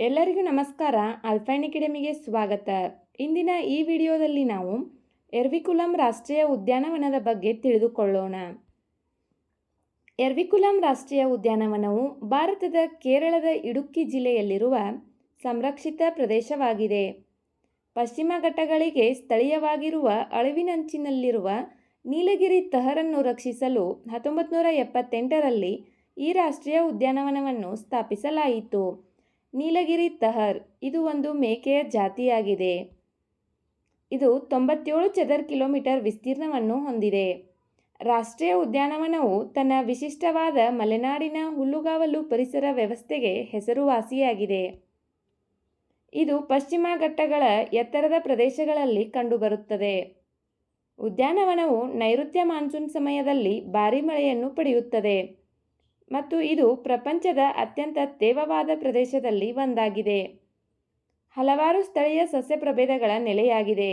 ಎಲ್ಲರಿಗೂ ನಮಸ್ಕಾರ. ಅಲ್ಪೈನ್ ಅಕಾಡೆಮಿಗೆ ಸ್ವಾಗತ. ಇಂದಿನ ಈ ವಿಡಿಯೋದಲ್ಲಿ ನಾವು ಎರ್ವಿಕುಲಂ ರಾಷ್ಟ್ರೀಯ ಉದ್ಯಾನವನದ ಬಗ್ಗೆ ತಿಳಿದುಕೊಳ್ಳೋಣ. ಎರ್ವಿಕುಲಂ ರಾಷ್ಟ್ರೀಯ ಉದ್ಯಾನವನವು ಭಾರತದ ಕೇರಳದ ಇಡುಕ್ಕಿ ಜಿಲ್ಲೆಯಲ್ಲಿರುವ ಸಂರಕ್ಷಿತ ಪ್ರದೇಶವಾಗಿದೆ. ಪಶ್ಚಿಮ ಘಟ್ಟಗಳಿಗೆ ಸ್ಥಳೀಯವಾಗಿರುವ ಅಳಿವಿನಂಚಿನಲ್ಲಿರುವ ನೀಲಗಿರಿ ತಹರನ್ನು ರಕ್ಷಿಸಲು 1978ರಲ್ಲಿ ಈ ರಾಷ್ಟ್ರೀಯ ಉದ್ಯಾನವನವನ್ನು ಸ್ಥಾಪಿಸಲಾಯಿತು. ನೀಲಗಿರಿ ತಹರ್ ಇದು ಒಂದು ಮೇಕೆಯ ಜಾತಿಯಾಗಿದೆ. ಇದು 97 ಚದರ ಕಿಲೋಮೀಟರ್ ವಿಸ್ತೀರ್ಣವನ್ನು ಹೊಂದಿದೆ. ರಾಷ್ಟ್ರೀಯ ಉದ್ಯಾನವನವು ತನ್ನ ವಿಶಿಷ್ಟವಾದ ಮಲೆನಾಡಿನ ಹುಲ್ಲುಗಾವಲು ಪರಿಸರ ವ್ಯವಸ್ಥೆಗೆ ಹೆಸರುವಾಸಿಯಾಗಿದೆ. ಇದು ಪಶ್ಚಿಮ ಘಟ್ಟಗಳ ಎತ್ತರದ ಪ್ರದೇಶಗಳಲ್ಲಿ ಕಂಡುಬರುತ್ತದೆ. ಉದ್ಯಾನವನವು ನೈಋತ್ಯ ಮಾನ್ಸೂನ್ ಸಮಯದಲ್ಲಿ ಭಾರೀ ಮಳೆಯನ್ನು ಪಡೆಯುತ್ತದೆ ಮತ್ತು ಇದು ಪ್ರಪಂಚದ ಅತ್ಯಂತ ತೇವವಾದ ಪ್ರದೇಶದಲ್ಲಿ ಒಂದಾಗಿದೆ. ಹಲವಾರು ಸ್ಥಳೀಯ ಸಸ್ಯ ಪ್ರಭೇದಗಳ ನೆಲೆಯಾಗಿದೆ.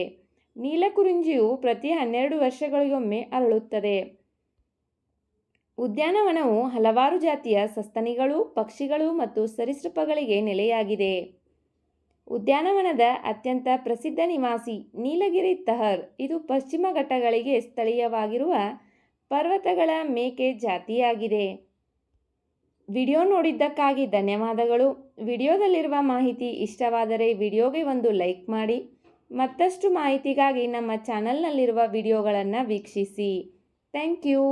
ನೀಲಕುರಿಂಜಿಯು ಪ್ರತಿ 12 ವರ್ಷಗಳಿಗೊಮ್ಮೆ ಅರಳುತ್ತದೆ. ಉದ್ಯಾನವನವು ಹಲವಾರು ಜಾತಿಯ ಸಸ್ತನಿಗಳು, ಪಕ್ಷಿಗಳು ಮತ್ತು ಸರೀಸೃಪಗಳಿಗೆ ನೆಲೆಯಾಗಿದೆ. ಉದ್ಯಾನವನದ ಅತ್ಯಂತ ಪ್ರಸಿದ್ಧ ನಿವಾಸಿ ನೀಲಗಿರಿ ತಹರ್ ಇದು ಪಶ್ಚಿಮ ಘಟ್ಟಗಳಿಗೆ ಸ್ಥಳೀಯವಾಗಿರುವ ಪರ್ವತಗಳ ಮೇಕೆ ಜಾತಿಯಾಗಿದೆ. ವಿಡಿಯೋ ನೋಡಿದ್ದಕ್ಕಾಗಿ ಧನ್ಯವಾದಗಳು. ವಿಡಿಯೋದಲ್ಲಿರುವ ಮಾಹಿತಿ ಇಷ್ಟವಾದರೆ ವಿಡಿಯೋಗೆ ಒಂದು ಲೈಕ್ ಮಾಡಿ. ಮತ್ತಷ್ಟು ಮಾಹಿತಿಗಾಗಿ ನಮ್ಮ ಚಾನಲ್ನಲ್ಲಿರುವ ವಿಡಿಯೋಗಳನ್ನು ವೀಕ್ಷಿಸಿ. Thank you.